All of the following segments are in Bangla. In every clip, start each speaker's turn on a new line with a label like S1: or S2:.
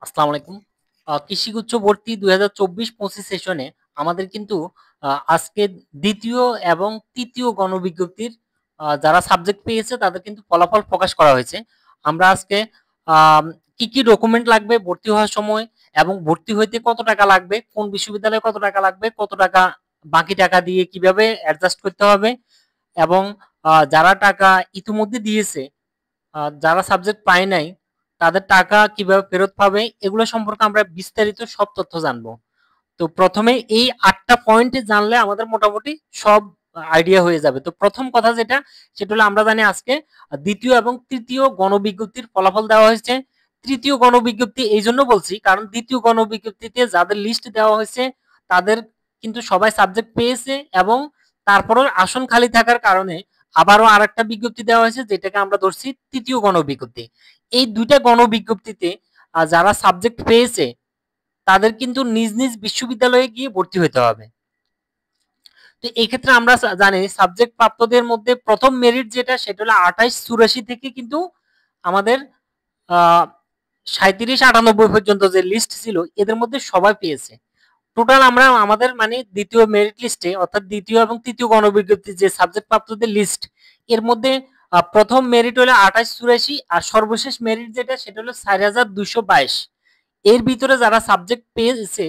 S1: আসসালামু আলাইকুম। কৃষিগুচ্ছ ভর্তি ২০২৪-২৫ সেশনে আমাদের কিন্তু আজকে দ্বিতীয় এবং তৃতীয় গণবিজ্ঞপ্তির যারা সাবজেক্ট পেয়েছে তাদের কিন্তু ফলাফল প্রকাশ করা হয়েছে। আমরা আজকে কি কি ডকুমেন্ট লাগবে ভর্তি হওয়ার সময় এবং ভর্তি হইতে কত টাকা লাগবে, কোন বিশ্ববিদ্যালয়ে কত টাকা লাগবে, কত টাকা বাকি টাকা দিয়ে কিভাবে অ্যাডজাস্ট করতে হবে এবং যারা টাকা ইতিমধ্যে দিয়েছে, যারা সাবজেক্ট পায় নাই তাদের টাকা কিভাবে ফেরত পাবে এগুলো সম্পর্কে আমরা বিস্তারিত সব তথ্য জানবো। তো প্রথমে এই ৮টা পয়েন্ট জানলে আমাদের মোটামুটি সব আইডিয়া হয়ে যাবে। তো প্রথম কথা সেটা হলো আমরা জানি আজকে দ্বিতীয় এবং তৃতীয় গণবিজ্ঞপ্তির ফলাফল দেওয়া হয়েছে। তৃতীয় গণবিজ্ঞপ্তি এই জন্য বলছি কারণ দ্বিতীয় গণবিজ্ঞপ্তিতে যাদের লিস্ট দেওয়া হয়েছে তাদের কিন্তু সবাই সাবজেক্ট পেয়েছে এবং তারপরেও আসন খালি থাকার কারণে আবারও আরেকটা বিজ্ঞপ্তি দেওয়া হয়েছে যেটাকে আমরা ধরছি তৃতীয় গণবিজ্ঞপ্তি। এই দুইটা গণবিজ্ঞপ্তিতে যারা সাবজেক্ট পেয়েছে তাদের কিন্তু নিজ নিজ বিশ্ববিদ্যালয়ে গিয়ে ভর্তি হতে হবে। তো এই ক্ষেত্রে আমরা জানি সাবজেক্ট প্রাপ্তদের মধ্যে প্রথম মেরিট সেটা হলো ২৮-৮৪ থেকে কিন্তু আমাদের ৩৭-৯৮ পর্যন্ত যে লিস্ট ছিল এদের মধ্যে সবাই পেয়েছে। টোটাল আমরা আমাদের মানে দ্বিতীয় মেরিট লিস্টে অর্থাৎ দ্বিতীয় এবং তৃতীয় গণবিজ্ঞপ্তির যে সাবজেক্ট প্রাপ্তদের লিস্ট এর মধ্যে প্রথম মেরিট হলো ২৮-৮৪ আর সর্বশেষ মেরিট সেটা হলো ৪,২২২। এর ভিতরে যারা সাবজেক্ট পেয়েছে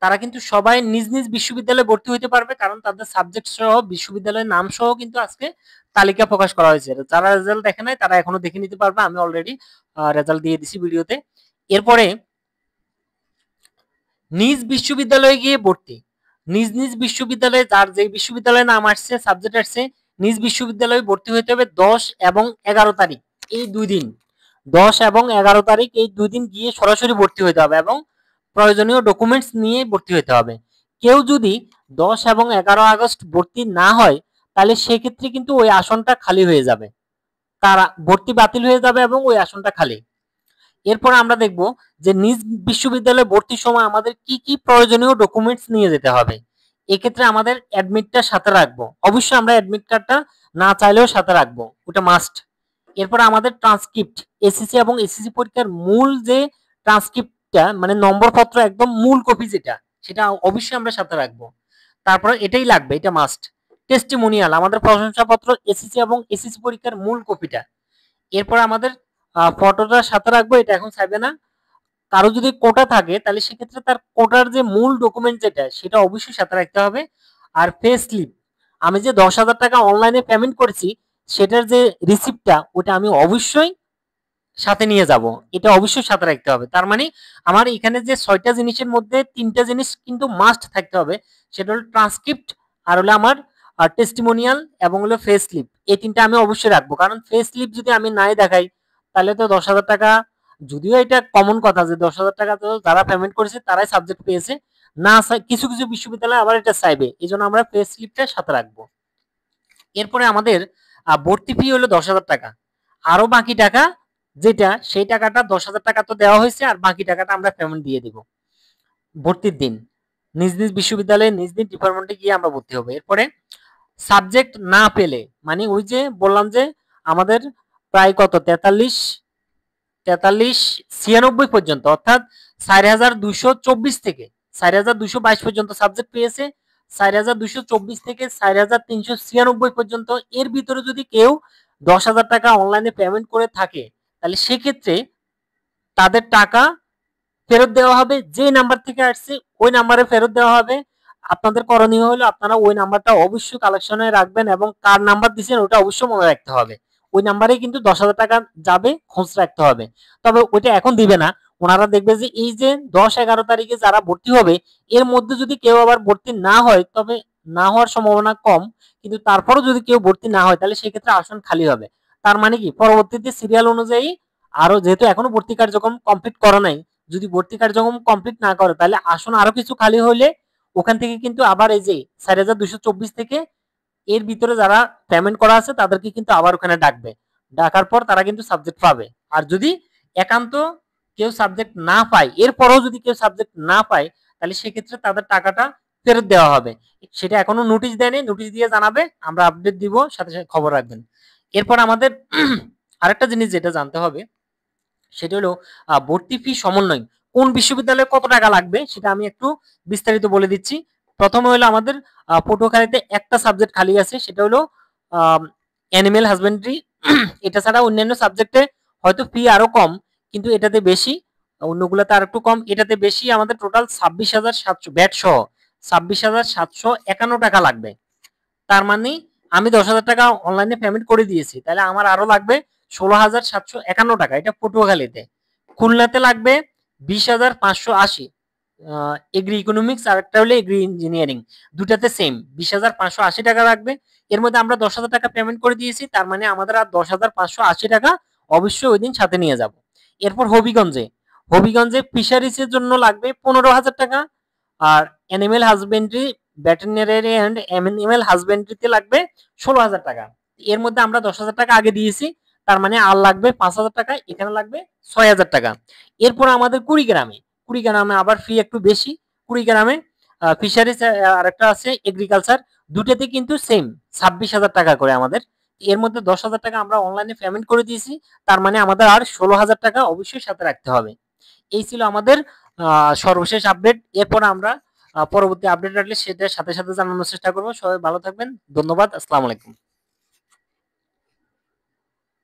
S1: তারা কিন্তু সবাই নিজ নিজ বিশ্ববিদ্যালয়ে ভর্তি হতে পারবে কারণ তাদের সাবজেক্ট সহ বিশ্ববিদ্যালয়ের নাম সহ কিন্তু আজকে তালিকা প্রকাশ করা হয়েছে। যারা রেজাল্ট দেখে নাই তারা এখনো দেখে নিতে পারবে, আমি অলরেডি রেজাল্ট দিয়ে দিছি ভিডিওতে। এরপরে নিজ বিশ্ববিদ্যালয়ে গিয়ে ভর্তি, নিজ নিজ বিশ্ববিদ্যালয়ে যার যে বিশ্ববিদ্যালয়ে নাম আসছে সাবজেক্ট আসছে নিজ বিশ্ববিদ্যালয়ে ভর্তি হতে হবে ১০ এবং ১১ তারিখ এই ২ দিন। ১০ এবং ১১ তারিখ এই ২ দিন গিয়ে সরাসরি ভর্তি হতে হবে এবং প্রয়োজনীয় ডকুমেন্টস নিয়ে ভর্তি হতে হবে। কেউ যদি ১০ এবং ১১ আগস্ট ভর্তি না হয় তাহলে সেক্ষেত্রে কিন্তু ওই আসনটা খালি হয়ে যাবে, তার ভর্তি বাতিল হয়ে যাবে এবং ওই আসনটা খালি। এরপর আমরা দেখব যে নিজ বিশ্ববিদ্যালয়ে ভর্তির সময় আমাদের কি কি প্রয়োজনীয় ডকুমেন্টস নিয়ে যেতে হবে। এক্ষেত্রে আমাদের অ্যাডমিটটা সাথে রাখবো, অবশ্যই আমরা অ্যাডমিট কার্ডটা না চাইলেও সাথে রাখবো, ওটা মাস্ট। এরপর আমাদের ট্রান্সক্রিপ্ট, এসএসসি এবং এসএসসি পরীক্ষার মূল যে ট্রান্সক্রিপ্টটা মানে নম্বর পত্র একদম মূল কপি সেটা অবশ্যই আমরা সাথে রাখবো। তারপরে এটাই লাগবে, এটা মাস্ট। টেস্টিমোনিয়াল, আমাদের প্রশংসাপত্র এসএসসি এবং এসএসসি পরীক্ষার মূল কপিটা। এরপর আমাদের ফটোটা সাথে রাখবো, এটা এখন চাইবে না। কারো যদি কোটা থাকে তাহলে সেক্ষেত্রে তার কোটার যে মূল ডকুমেন্ট সেটা অবশ্যই সাথে রাখতে হবে। আর পে স্লিপ, আমি যে ১০,০০০ টাকা অনলাইনে পেমেন্ট করেছি সেটার যে রিসিপ্টটা ওটা আমি অবশ্যই সাথে নিয়ে যাব, এটা অবশ্যই সাথে রাখতে হবে। তার মানে আমার এখানে যে ৬টা জিনিসের মধ্যে ৩টা জিনিস কিন্তু মাস্ট থাকতে হবে, সেটা হলো ট্রান্সক্রিপ্ট, আর হলো আমার টেস্টিমোনিয়াল এবং হলো ফে স্লিপ। এই ৩টা আমি অবশ্যই রাখবো কারণ ফে স্লিপ যদি আমি নাই দেখাই তাহলে তো ১০,০০০ টাকা, যদিও এটা কমন কথা যে ১০,০০০ টাকা তো যারা পেমেন্ট করেছে তারাই সাবজেক্ট পেয়েছে, না কিছু কিছু বিশ্ববিদ্যালয় আবার এটা চাইবে, এই জন্য আমরা পে স্লিপটা সাথে রাখবো। এরপরে আমাদের ভর্তি ফি হলো ১০,০০০ টাকা, আরো বাকি টাকা সেই টাকাটা ১০,০০০ টাকা তো দেওয়া হয়েছে আর বাকি টাকাটা আমরা পেমেন্ট দিয়ে দিব ভর্তির দিন। নিজ নিজ বিশ্ববিদ্যালয়ে নিজ নিজ ডিপার্টমেন্টে গিয়ে আমরা ভর্তি হবো। এরপরে সাবজেক্ট না পেলে মানে ওই যে বললাম যে আমাদের প্রায় কত ৪৩-৯৬ পর্যন্ত অর্থাৎ ৪,২২৪ থেকে ৪,২২২ পর্যন্ত সাবজেক্ট পেয়েছে, ৪,২২৪ থেকে ৪,৩৯৬ পর্যন্ত এর ভিতরে যদি কেউ ১০,০০০ টাকা অনলাইনে পেমেন্ট করে থাকে তাহলে সেক্ষেত্রে তাদের টাকা ফেরত দেওয়া হবে, যে নাম্বার থেকে আসছে ওই নাম্বারে ফেরত দেওয়া হবে। আপনাদের করণীয় হলো আপনারা ওই নাম্বারটা অবশ্যই কালেকশনে রাখবেন এবং কার নাম্বার দিচ্ছেন ওটা অবশ্যই মনে রাখতে হবে। ওই নাম্বারে কিন্তু ১০,০০০ টাকা যাবে, খোঁজ রাখতে হবে। তবে ওইটা এখন দিবে না, ওনারা দেখবে যে এই যে ১০-১১ তারিখে যারা ভর্তি হবে এর মধ্যে যদি কেউ আবার ভর্তি না হয়, তবে না হওয়ার সম্ভাবনা কম, কিন্তু তারপরও যদি কেউ ভর্তি না হয় তাহলে সেক্ষেত্রে আসন খালি হবে। তার মানে কি পরবর্তীতে সিরিয়াল অনুযায়ী আরো, যেহেতু এখনো ভর্তি কার্যক্রম কমপ্লিট করা নাই, যদি ভর্তি কার্যক্রম কমপ্লিট না করে তাহলে আসন আরো কিছু খালি হলে ওখান থেকে কিন্তু আবার এই যে ৪,২২৪ থেকে এর ভিতরে যারা পেমেন্ট করা আছে তাদেরকে কিন্তু আবার ওখানে ডাকবে, ডাকার পর তারা কিন্তু সাবজেক্ট পাবে। আর যদি একান্ত কেউ সাবজেক্ট না পায়, এরপরও যদি কেউ সাবজেক্ট না পায় তাহলে সেক্ষেত্রে তাদের টাকাটা ফেরত দেওয়া হবে। সেটা এখনো নোটিশ দেয়নি, নোটিশ দিয়ে জানাবে, আমরা আপডেট দিব, সাথে সাথে খবর রাখবেন। এরপর আমাদের আরেকটা জিনিস যেটা জানতে হবে সেটা হলো ভর্তি ফি সমন্বয়। কোন বিশ্ববিদ্যালয়ে কত টাকা লাগবে সেটা আমি একটু বিস্তারিত বলে দিচ্ছি। প্রথমে হলো আমাদের পটুয়াখালীতে একটা সাবজেক্ট খালি আছে, সেটা হলো অ্যানিমেল হাজবেন্ডারি। এটা ছাড়া অন্যান্য সাবজেক্টে হয়তো ফি আরো কম, কিন্তু এটাতে বেশি, অন্যগুলোতে আর একটু কম, এটাতে বেশি। আমাদের টোটাল 26,700 ব্যাট সহ 26,751 টাকা লাগবে। তার মানে আমি 10,000 টাকা অনলাইনে পেমেন্ট করে দিয়েছি, তাহলে আমার আরো লাগবে 16,751 টাকা। এটা পটুয়াখালীতে। খুলনাতে লাগবে 20,580। এগ্রি ইকোনমিক্স আর একটা হলো এগ্রি ইঞ্জিনিয়ারিং, দুটাতে সেম 20,580 টাকা লাগবে। এর মধ্যে আমরা 10,000 টাকা পেমেন্ট করে দিয়েছি, তার মানে আমাদের আর 10,580 টাকা অবশ্যই ওই দিন সাথে নিয়ে যাব। এরপর হবিগঞ্জে ফিশারিজের জন্য লাগবে 15,000 টাকা, আর animal husbandry, veterinary and animal হাজবেন্ডারিতে লাগবে 16,000 টাকা। এর মধ্যে আমরা 10,000 টাকা আগে দিয়েছি, তার মানে আর লাগবে 5,000 টাকা, এখানে লাগবে 6,000 টাকা। এরপর আমাদের কুড়িগ্রামে আবার ফি একটু বেশি। কুড়িগ্রামে ফিশারিজ আর একটা আছে এগ্রিকালচার, দুটাতে কিন্তু সেম 26,000 টাকা করে আমাদের। এর মধ্যে 10,000 টাকা আমরা অনলাইনে পেমেন্ট করে দিয়েছি, তার মানে আমাদের আর 16,000 টাকা অবশ্যই সাথে রাখতে হবে। এই ছিল আমাদের সর্বশেষ আপডেট। এরপর আমরা পরবর্তী আপডেট আসলে সেটার সাথে সাথে জানানোর চেষ্টা করবো। সবাই ভালো থাকবেন, ধন্যবাদ, আসসালামু আলাইকুম।